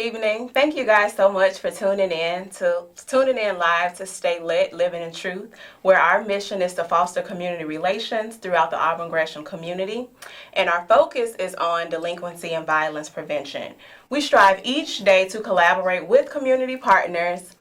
evening. Thank you guys so much for tuning in live to Stay Lit, Living in Truth, where our mission is to foster community relations throughout the Auburn Gresham community. And our focus is on delinquency and violence prevention. We strive each day to collaborate with community partners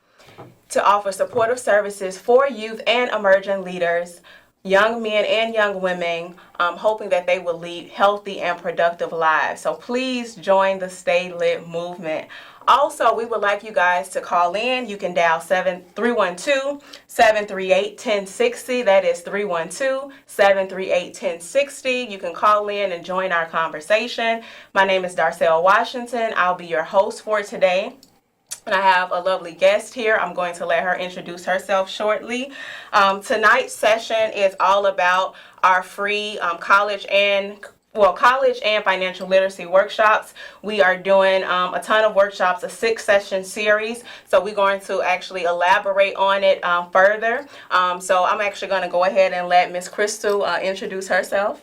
to offer supportive services for youth and emerging leaders, young men and young women, hoping that they will lead healthy and productive lives. So please join the Stay Lit movement. Also, we would like you guys to call in. You can dial 312-738-1060. That is 312-738-1060. You can call in and join our conversation. My name is Darcel Washington. I'll be your host for today. And I have a lovely guest here. I'm going to let her introduce herself shortly. Tonight's session is all about our free college and financial literacy workshops. We are doing a ton of workshops, a 6-session series. So we're going to actually elaborate on it further. So I'm actually going to go ahead and let Miss Chrystal introduce herself.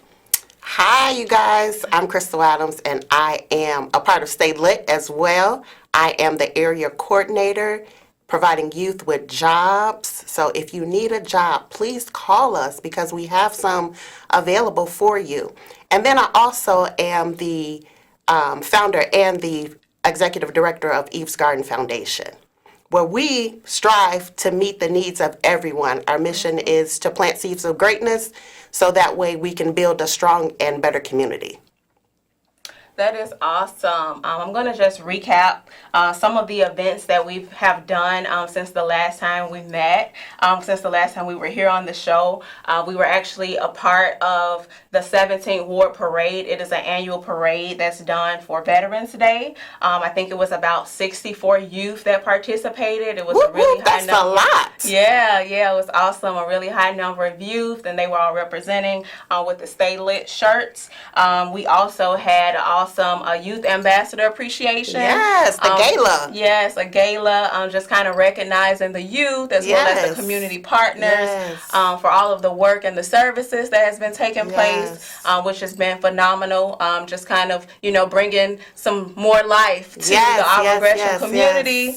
Hi, you guys. I'm Chrystal Adams, and I am a part of Stay Lit as well. I am the area coordinator providing youth with jobs. So if you need a job, please call us because we have some available for you. And then I also am the founder and the executive director of Eve's Garden Foundation, where we strive to meet the needs of everyone. Our mission is to plant seeds of greatness so that way we can build a strong and better community. That is awesome. I'm going to just recap some of the events that we have done since the last time we met, since the last time we were here on the show. We were actually a part of the 17th Ward Parade. It is an annual parade that's done for Veterans Day. I think it was about 64 youth that participated. It was a really high number. That's a lot. Yeah, it was awesome. A really high number of youth, and they were all representing with the Stay Lit shirts. We also had awesome youth ambassador appreciation. Yes, the gala. Yes, a gala, just kind of recognizing the youth as well as the community partners for all of the work and the services that has been taking place, which has been phenomenal. Just kind of, bringing some more life to the Auburn Gresham community,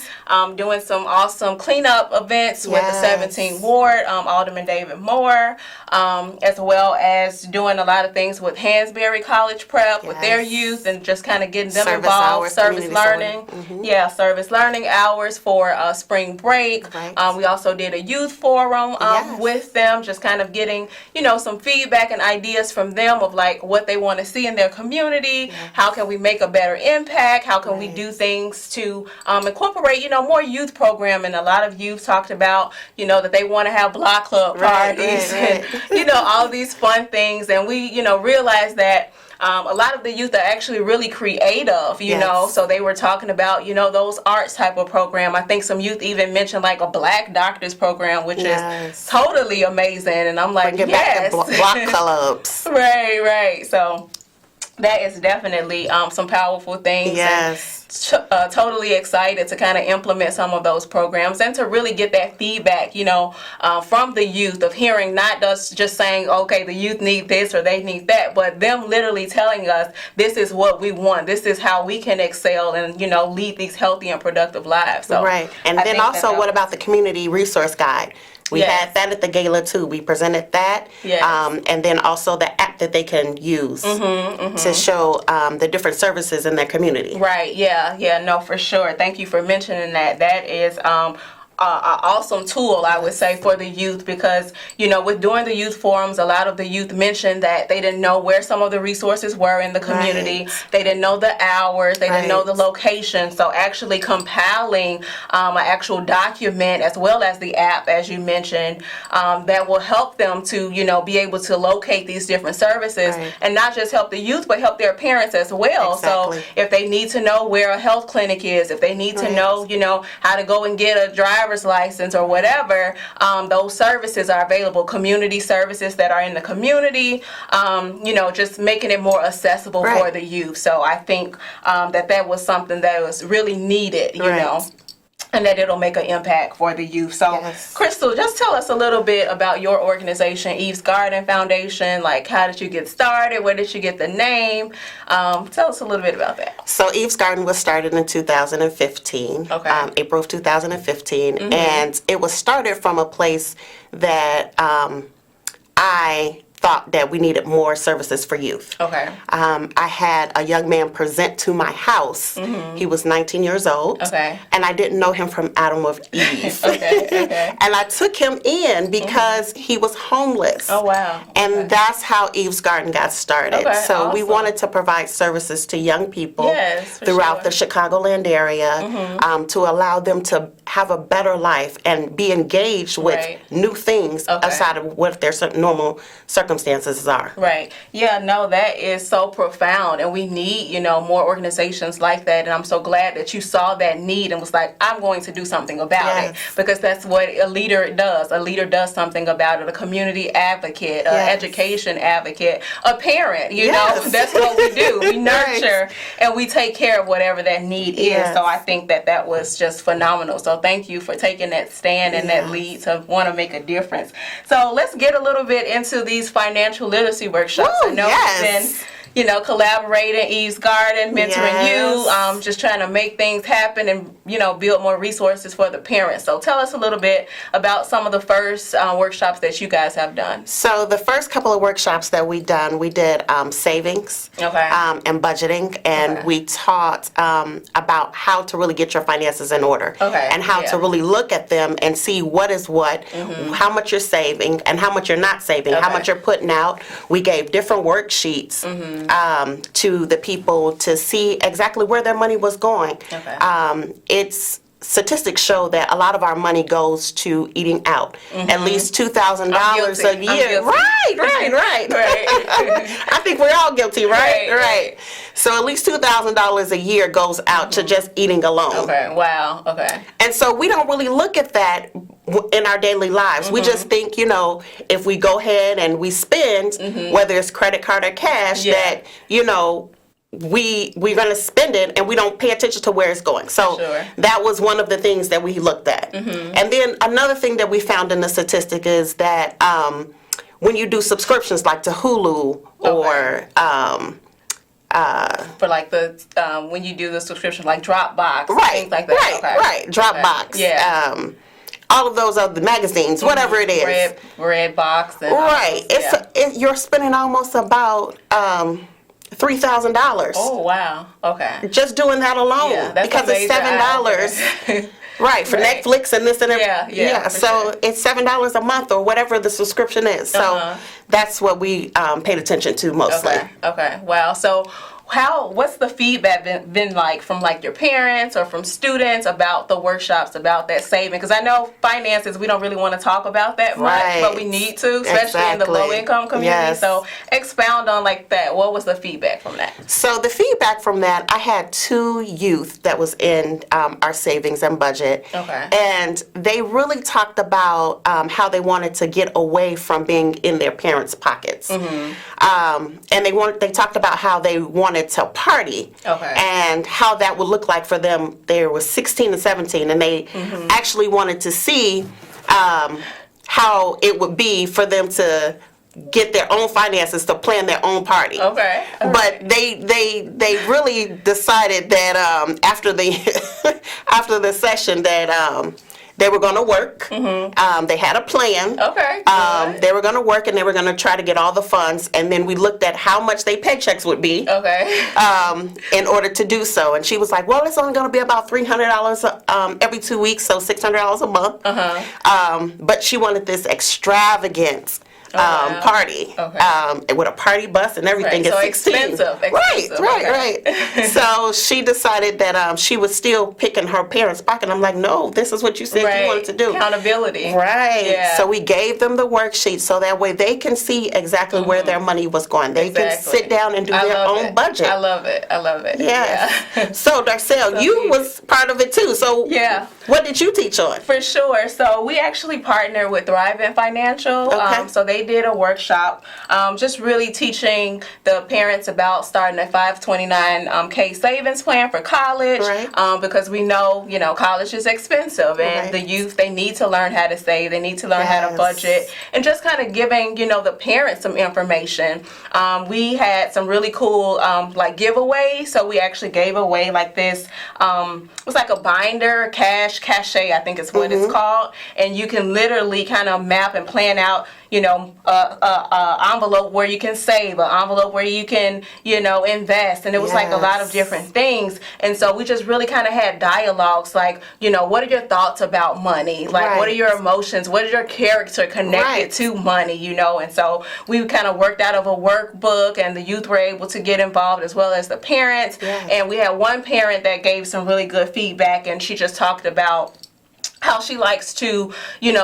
doing some awesome cleanup events with the 17th Ward, Alderman David Moore, as well as doing a lot of things with Hansberry College Prep with their youth and just kind of getting them involved. Service learning. Service learning hours for spring break. We also did a youth forum with them, just kind of getting, some feedback and ideas from them of like what they want to see in their community. How can we make a better impact? How can we do things to incorporate, more youth programming? A lot of youth talked about, that they want to have block club parties and, all these fun things. And we, realized that a lot of the youth are actually really creative, so they were talking about, those arts type of program. I think some youth even mentioned like a Black Doctors program, which is totally amazing. And I'm like, back to block clubs. Right. So that is definitely some powerful things. Totally excited to kind of implement some of those programs and to really get that feedback, from the youth of hearing not just saying, okay, the youth need this or they need that, but them literally telling us this is what we want. This is how we can excel and, lead these healthy and productive lives. So And then also, what about the community resource guide? We had that at the gala too. We presented that, and then also the app that they can use to show the different services in their community. Right. No, for sure. Thank you for mentioning that. That is awesome tool, I would say, for the youth, because with doing the youth forums, a lot of the youth mentioned that they didn't know where some of the resources were in the community. They didn't know the hours, they didn't know the location. So actually compiling an actual document as well as the app, as you mentioned, that will help them to be able to locate these different services and not just help the youth but help their parents as well. So if they need to know where a health clinic is, if they need to know how to go and get a driver's license or whatever, those services are available. Community services that are in the community, just making it more accessible for the youth. So I think that was something that was really needed, and that it'll make an impact for the youth. So, Chrystal, just tell us a little bit about your organization, Eve's Garden Foundation. Like, how did you get started? Where did you get the name? Tell us a little bit about that. So, Eve's Garden was started in 2015, April of 2015, and it was started from a place that I thought that we needed more services for youth. Okay. I had a young man present to my house. He was 19 years old. Okay. And I didn't know him from Adam of Eve. Okay. And I took him in because he was homeless. Oh, wow. And that's how Eve's Garden got started. Okay, so we awesome. wanted to provide services to young people for throughout sure. the Chicagoland area to allow them to have a better life and be engaged with new things outside of what their normal circumstances are. Right. Yeah, no, that is so profound, and we need, more organizations like that, and I'm so glad that you saw that need and was like, I'm going to do something about it, because that's what a leader does. A leader does something about it. A community advocate, an education advocate, a parent, know, that's what we do. We nurture and we take care of whatever that need is. So I think that was just phenomenal. So thank you for taking that stand and that lead to want to make a difference. So let's get a little bit into these financial literacy workshops. Ooh, I know you've been collaborating, Eve's Garden, mentoring you, just trying to make things happen and, build more resources for the parents. So tell us a little bit about some of the first workshops that you guys have done. So the first couple of workshops that we did savings and budgeting, and we taught about how to really get your finances in order and how to really look at them and see what is what, how much you're saving and how much you're not saving, how much you're putting out. We gave different worksheets to the people to see exactly where their money was going. It's statistics show that a lot of our money goes to eating out. At least $2,000 a year. Right. I think we're all guilty, right. So at least $2,000 a year goes out to just eating alone. Okay. Wow. Okay. And so we don't really look at that in our daily lives. We just think, if we go ahead and we spend, whether it's credit card or cash, that, we're going to spend it and we don't pay attention to where it's going. So that was one of the things that we looked at. And then another thing that we found in the statistic is that when you do subscriptions like to Hulu or for like the when you do the subscription like Dropbox, things like that. Dropbox. All of those other magazines, whatever it is. Redbox. And you're spending almost about $3,000. Oh, wow. Okay. Just doing that alone. Yeah, that's because amazing. it's $7. For Netflix and this and everything. So it's $7 a month or whatever the subscription is. So that's what we paid attention to mostly. Okay. Wow. So what's the feedback been like from like your parents or from students about the workshops, about that saving? Because I know finances, we don't really want to talk about that much, but we need to, especially in the low income community. So expound on like that. What was the feedback from that? So the feedback from that, I had 2 youth that was in our savings and budget. And they really talked about how they wanted to get away from being in their parents' pockets. And they talked about how they wanted to party and how that would look like for them. They were 16 and 17 and they actually wanted to see how it would be for them to get their own finances to plan their own party. But they really decided that after the session that they were going to work. They had a plan. They were going to work and they were going to try to get all the funds. And then we looked at how much their paychecks would be in order to do so. And she was like, well, it's only going to be about $300 every 2 weeks, so $600 a month. But she wanted this extravagant party with a party bus and everything. So 16. expensive. Right. So she decided that she was still picking her parents' pocket. I'm like, no, this is what you said you wanted to do. Accountability. So we gave them the worksheet so that way they can see exactly where their money was going. They can sit down and do their own budget. I love it. So Darcel, you was part of it too. So what did you teach on? For sure. So we actually partner with Thrive and Financial. So they they did a workshop just really teaching the parents about starting a 529K savings plan for college, because we know, college is expensive, and the youth, they need to learn how to save, they need to learn how to budget, and just kind of giving, the parents some information. We had some really cool like giveaways, so we actually gave away like this, it was like a binder, cachet, I think is what it's called, and you can literally kind of map and plan out, envelope where you can save, an envelope where you can, invest, and it was like a lot of different things. And so we just really kind of had dialogues like, what are your thoughts about money? Like, what are your emotions? What is your character connected to money? And so we kind of worked out of a workbook, and the youth were able to get involved as well as the parents. And we had one parent that gave some really good feedback, and she just talked about how she likes to,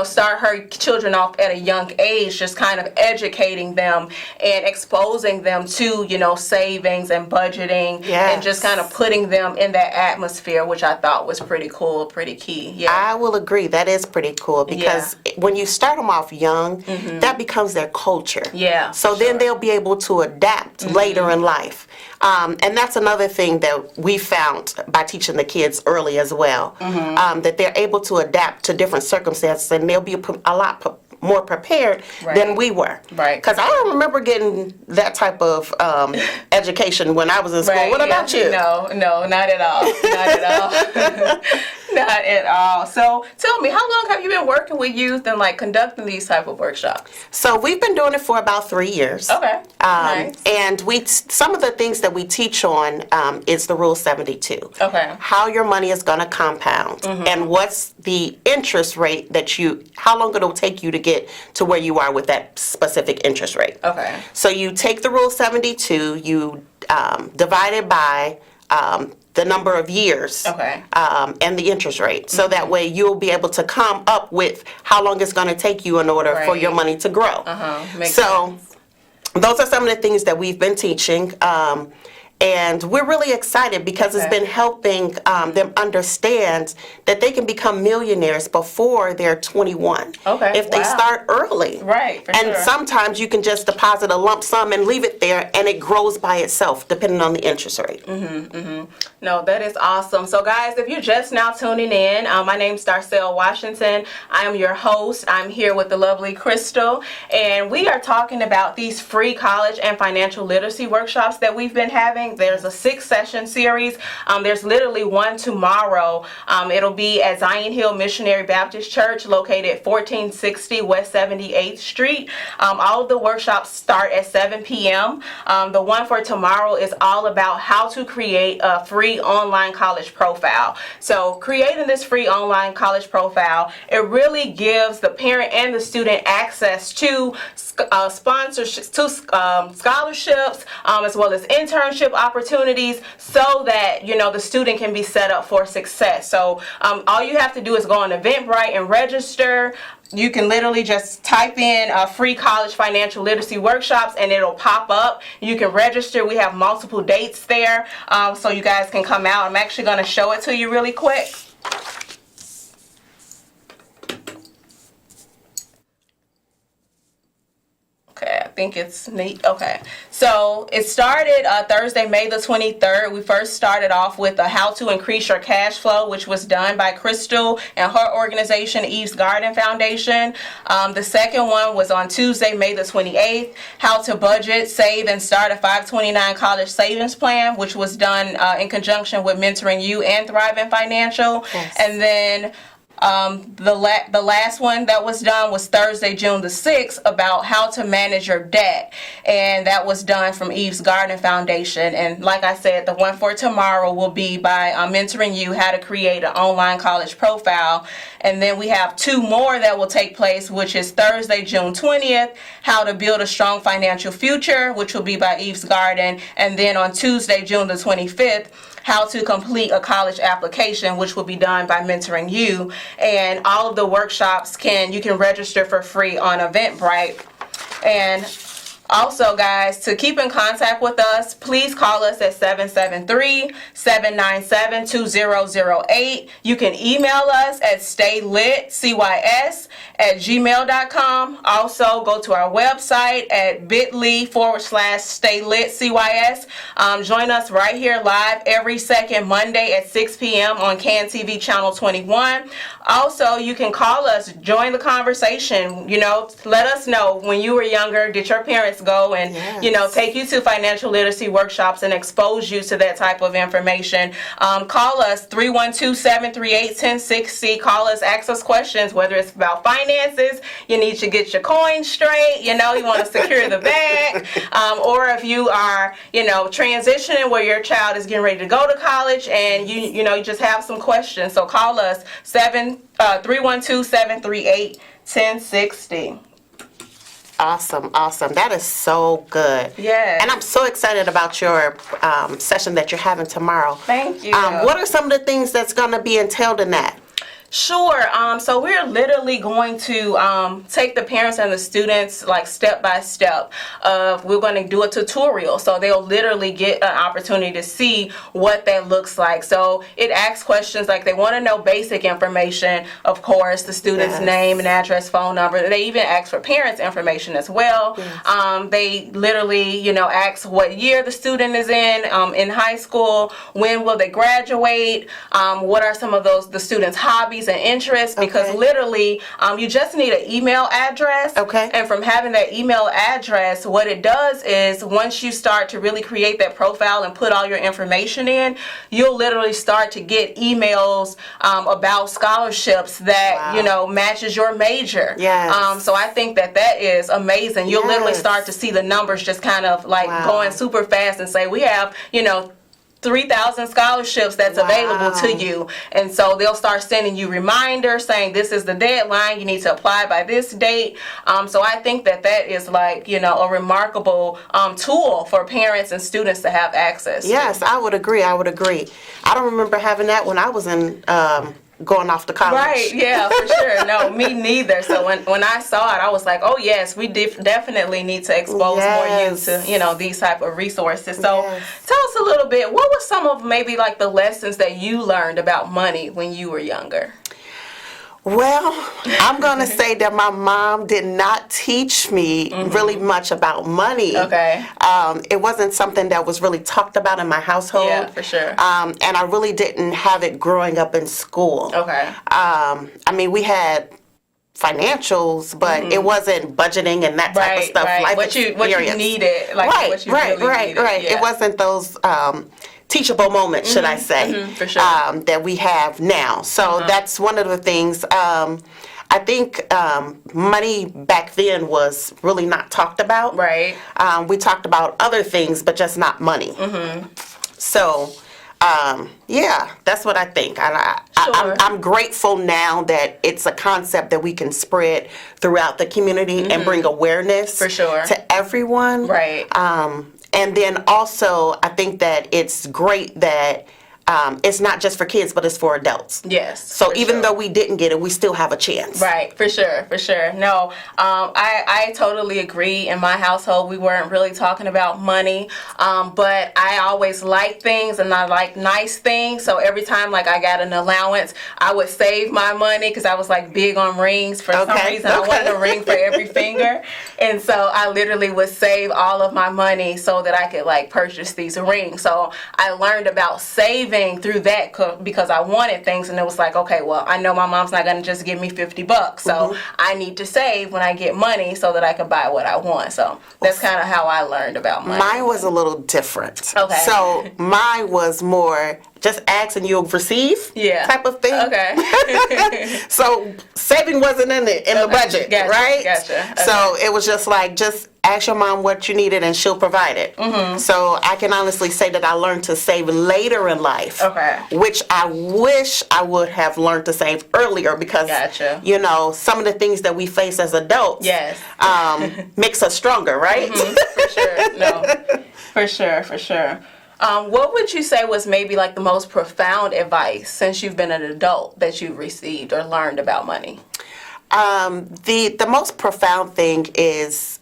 start her children off at a young age, just kind of educating them and exposing them to, savings and budgeting, and just kind of putting them in that atmosphere, which I thought was pretty cool, pretty key. I will agree. That is pretty cool, because when you start them off young, that becomes their culture. So then they'll be able to adapt later in life. And that's another thing that we found by teaching the kids early as well, that they're able to adapt to different circumstances, and they'll be a lot more prepared than we were. Because I don't remember getting that type of education when I was in school. What about you? No, not at all. Not at all. Not at all. So tell me, how long have you been working with youth and like conducting these type of workshops? So we've been doing it for about 3 years. Okay. Nice. And some of the things that we teach on is the Rule 72. Okay. How your money is going to compound, and what's the interest rate how long it'll take you to get to where you are with that specific interest rate. Okay. So you take the Rule 72, you divide it by the number of years, and the interest rate. So that way you'll be able to come up with how long it's going to take you in order for your money to grow. Makes sense. Those are some of the things that we've been teaching. And we're really excited because it's been helping them understand that they can become millionaires before they're 21. If they start early. And sometimes you can just deposit a lump sum and leave it there, and it grows by itself depending on the interest rate. No, that is awesome. So guys, if you're just now tuning in, my name's Darcel Washington. I am your host. I'm here with the lovely Chrystal, and we are talking about these free college and financial literacy workshops that we've been having. There's a 6-session series. There's literally one tomorrow. It'll be at Zion Hill Missionary Baptist Church, located 1460 West 78th Street. All of the workshops start at 7 p.m. The one for tomorrow is all about how to create a free online college profile. So creating this free online college profile, it really gives the parent and the student access to sponsorships, to scholarships, as well as internship opportunities, so that the student can be set up for success. So all you have to do is go on Eventbrite and register. You can literally just type in free college financial literacy workshops, and it'll pop up. You can register. We have multiple dates there, so you guys can come out. I'm actually going to show it to you really quick. Okay, I think it's neat. Okay, so it started Thursday, May the 23rd. We first started off with a how to increase your cash flow, which was done by Chrystal and her organization, Eve's Garden Foundation. The second one was on Tuesday, May the 28th, how to budget, save, and start a 529 college savings plan, which was done in conjunction with Mentoring You and Thriving Financial. And then the last one that was done was Thursday, June the 6th, about how to manage your debt, and that was done from Eve's Garden Foundation. And like I said, the one for tomorrow will be by Mentoring You, how to create an online college profile. And then we have 2 more that will take place, which is Thursday, June 20th, how to build a strong financial future, which will be by Eve's Garden. And then on Tuesday, June the 25th, how to complete a college application, which will be done by Mentoring You. And all of the workshops you can register for free on Eventbrite. And Also, guys, to keep in contact with us, please call us at 773-797-2008. You can email us at StayLITCYS@gmail.com. Also, go to our website at bit.ly/StayLIT CYS. Join us right here live every second Monday at 6 p.m. on CAN TV Channel 21. Also, you can call us, join the conversation. Let us know when you were younger, did your parents go and, take you to financial literacy workshops and expose you to that type of information. Call us 312-738-1060. Call us, ask us questions, whether it's about finances, you need to get your coins straight, you want to secure the bag, or if you are, transitioning where your child is getting ready to go to college and you just have some questions. So call us 312-738-1060. Awesome. That is so good. Yeah. And I'm so excited about your session that you're having tomorrow. Thank you. What are some of the things that's going to be entailed in that? Sure. So we're literally going to take the parents and the students like step by step. We're going to do a tutorial, so they'll literally get an opportunity to see what that looks like. So it asks questions like they want to know basic information, of course, the student's name and address, phone number. They even ask for parents' information as well. Yes. They literally, ask what year the student is in high school, when will they graduate, what are some of the students' hobbies and interests, because literally you just need an email address. And from having that email address, what it does is once you start to really create that profile and put all your information in, you'll literally start to get emails about scholarships that matches your major. So I think that is amazing. You'll literally start to see the numbers just kind of like going super fast and say, we have 3,000 scholarships that's available to you. And so they'll start sending you reminders saying this is the deadline, you need to apply by this date. So I think that is like, a remarkable tool for parents and students to have access to. Yes, I would agree. I don't remember having that when I was in going off to college. Right, yeah, for sure. No, me neither. So when I saw it, I was like, oh yes, we definitely need to expose more youth to, these type of resources. So tell us a little bit, what were some of maybe like the lessons that you learned about money when you were younger? Well, I'm going to say that my mom did not teach me really much about money. It wasn't something that was really talked about in my household. Yeah, for sure. And I really didn't have it growing up in school. We had financials, but it wasn't budgeting and that type of stuff. Right. What you needed. Like what you really needed. Yeah. It wasn't those teachable moments, should I say, for sure. That we have now. So that's one of the things. I think money back then was really not talked about. Right. We talked about other things, but just not money. So, that's what I think. I'm grateful now that it's a concept that we can spread throughout the community and bring awareness for sure to everyone. Right. And then also, I think that it's great that it's not just for kids, but it's for adults. Yes. So even though we didn't get it, we still have a chance. Right, for sure. No, I totally agree. In my household, we weren't really talking about money, but I always liked things and I like nice things. So every time like I got an allowance, I would save my money because I was like big on rings. For some reason, I wanted a ring for every finger. And so I literally would save all of my money so that I could like purchase these rings. So I learned about saving through that because I wanted things, and it was like, okay, well, I know my mom's not going to just give me $50, so I need to save when I get money so that I can buy what I want. So that's kind of how I learned about money. Mine was a little different. So mine was more just ask and you'll receive type of thing. So saving wasn't in the budget, right? Gotcha. So it was just like, just ask your mom what you needed and she'll provide it. So I can honestly say that I learned to save later in life, which I wish I would have learned to save earlier because, some of the things that we face as adults makes us stronger, right? For sure. No, for sure. What would you say was maybe like the most profound advice since you've been an adult that you've received or learned about money? The most profound thing is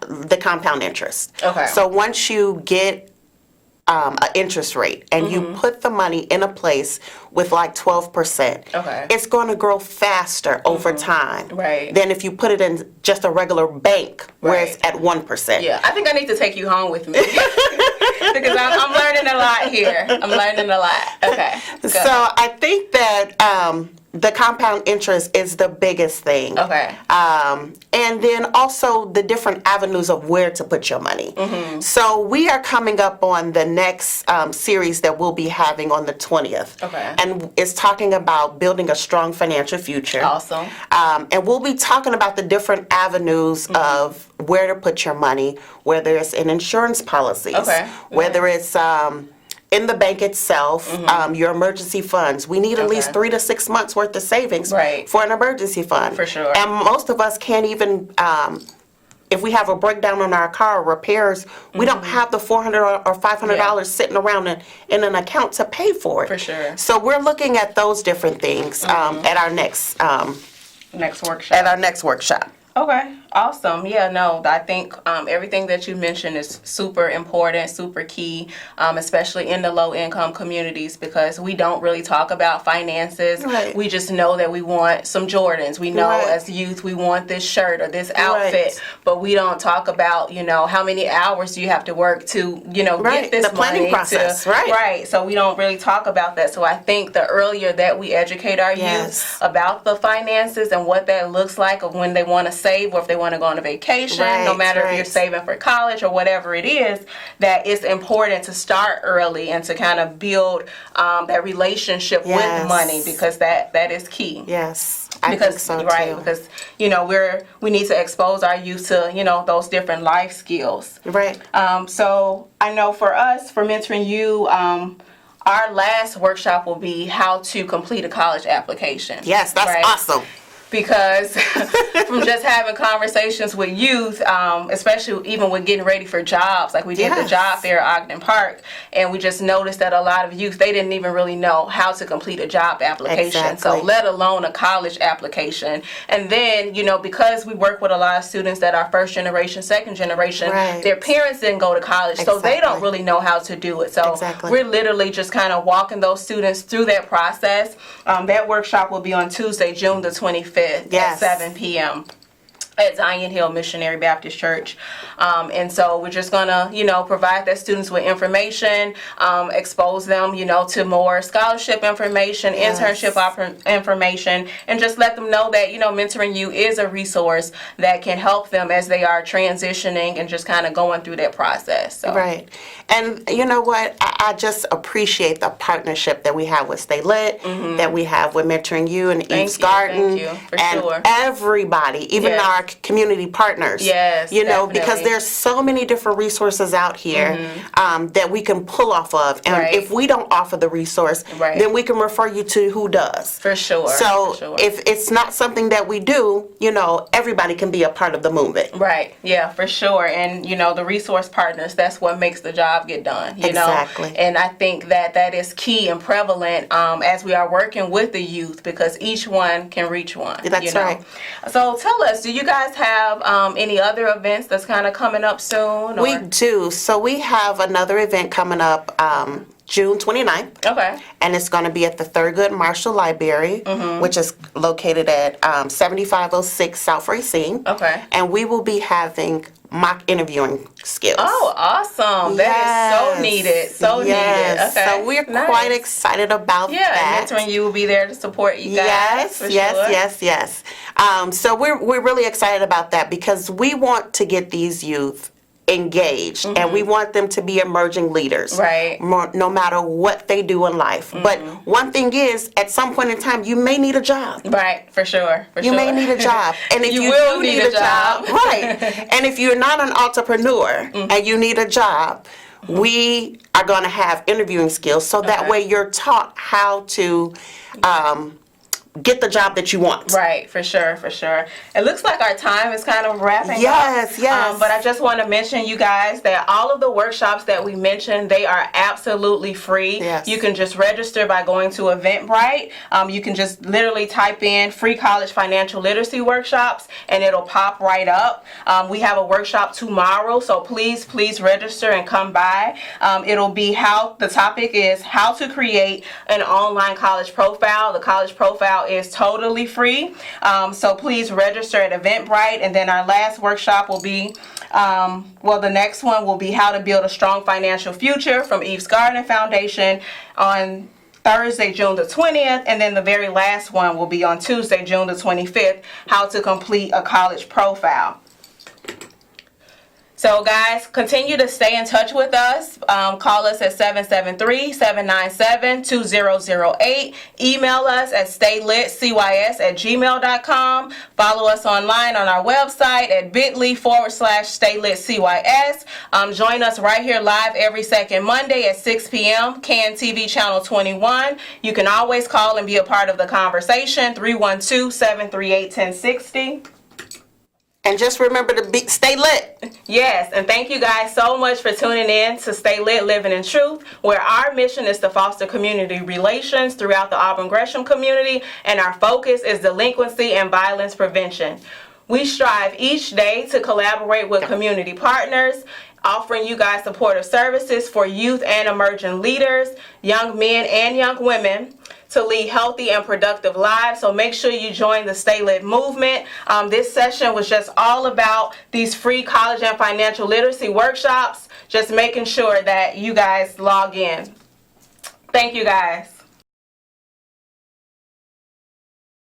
the compound interest. Okay. So once you get an interest rate and you put the money in a place with like 12%, okay, it's going to grow faster over time than if you put it in just a regular bank where it's at 1%. Yeah, I think I need to take you home with me because I'm learning a lot here. I'm learning a lot. Okay. So I think that the compound interest is the biggest thing. Okay. And then also the different avenues of where to put your money. So we are coming up on the next series that we'll be having on the 20th. Okay. And it's talking about building a strong financial future. Awesome. And we'll be talking about the different avenues of where to put your money, whether it's in insurance policies, whether it's in the bank itself, your emergency funds. We need at least 3 to 6 months worth of savings for an emergency fund. For sure. And most of us can't even, if we have a breakdown on our car or repairs, we don't have the $400 or $500 sitting around in an account to pay for it. For sure. So we're looking at those different things at our next workshop. At our next workshop. Okay, awesome. Yeah, no, I think everything that you mentioned is super important, super key, especially in the low-income communities, because we don't really talk about finances. We just know that we want some Jordans. We know as youth we want this shirt or this outfit, but we don't talk about, how many hours do you have to work to, get this the planning money process. Right. So we don't really talk about that. So I think the earlier that we educate our youth about the finances and what that looks like of when they want to save or if they want to go on a vacation, no matter if you're saving for college or whatever it is, that it's important to start early and to kind of build that relationship with money, because that is key. Yes. I think so too. Because we need to expose our youth to those different life skills. So I know for us, for Mentoring You, our last workshop will be how to complete a college application. Yes, that's awesome. Because from just having conversations with youth, especially even with getting ready for jobs, like we did the job fair at Ogden Park, and we just noticed that a lot of youth, they didn't even really know how to complete a job application, so let alone a college application. And then, because we work with a lot of students that are first generation, second generation, their parents didn't go to college, so they don't really know how to do it. So we're literally just kind of walking those students through that process. That workshop will be on Tuesday, June the 25th. At 7 p.m. at Zion Hill Missionary Baptist Church. And so we're just going to, provide the students with information, expose them, to more scholarship information, internship information, and just let them know that, Mentoring You is a resource that can help them as they are transitioning and just kind of going through that process. So. And you know what? I just appreciate the partnership that we have with StayLIT, that we have with Mentoring You and Eve's Garden, and everybody, even our community partners. Because there's so many different resources out here that we can pull off of. And if we don't offer the resource, then we can refer you to who does. For sure. So if it's not something that we do, everybody can be a part of the movement. Yeah, for sure. And, the resource partners, that's what makes the job get done, Exactly. And I think that is key and prevalent as we are working with the youth, because each one can reach one. That's right. So tell us, do you guys have any other events that's kind of coming up soon? We do. So we have another event coming up June 29th. And it's going to be at the Thurgood Marshall Library, which is located at 7506 South Racine. And we will be having mock interviewing skills. Oh, awesome. That is so needed. So needed. So we're quite excited about that. Mentoring You will be there to support you guys. Yes. So we're really excited about that, because we want to get these youth engaged, and we want them to be emerging leaders, no matter what they do in life. But one thing is, at some point in time, you may need a job. For sure. You may need a job, and if you will do need a job, and if you're not an entrepreneur and you need a job, we are going to have interviewing skills, so that way you're taught how to get the job that you want. Right, for sure, for sure. It looks like our time is kind of wrapping up. Yes. But I just want to mention, you guys, that all of the workshops that we mentioned, they are absolutely free. Yes. You can just register by going to Eventbrite. You can just literally type in free college financial literacy workshops and it'll pop right up. We have a workshop tomorrow, so please register and come by. It'll be the topic is how to create an online college profile. The college profile is totally free. So please register at Eventbrite. And then our last workshop will be, the next one will be how to build a strong financial future from Eve's Garden Foundation on Thursday, June the 20th. And then the very last one will be on Tuesday, June the 25th, how to complete a college profile. So guys, continue to stay in touch with us. Call us at 773-797-2008. Email us at StayLITCYS@gmail.com. Follow us online on our website at bit.ly/StayLITCYS. Join us right here live every second Monday at 6 p.m. CAN-TV Channel 21. You can always call and be a part of the conversation, 312-738-1060. And just remember to stay lit. Yes, and thank you guys so much for tuning in to Stay Lit, Living in Truth, where our mission is to foster community relations throughout the Auburn Gresham community, and our focus is delinquency and violence prevention. We strive each day to collaborate with community partners, offering you guys supportive services for youth and emerging leaders, young men and young women, to lead healthy and productive lives. So make sure you join the Stay Lit movement. This session was just all about these free college and financial literacy workshops, just making sure that you guys log in. Thank you guys.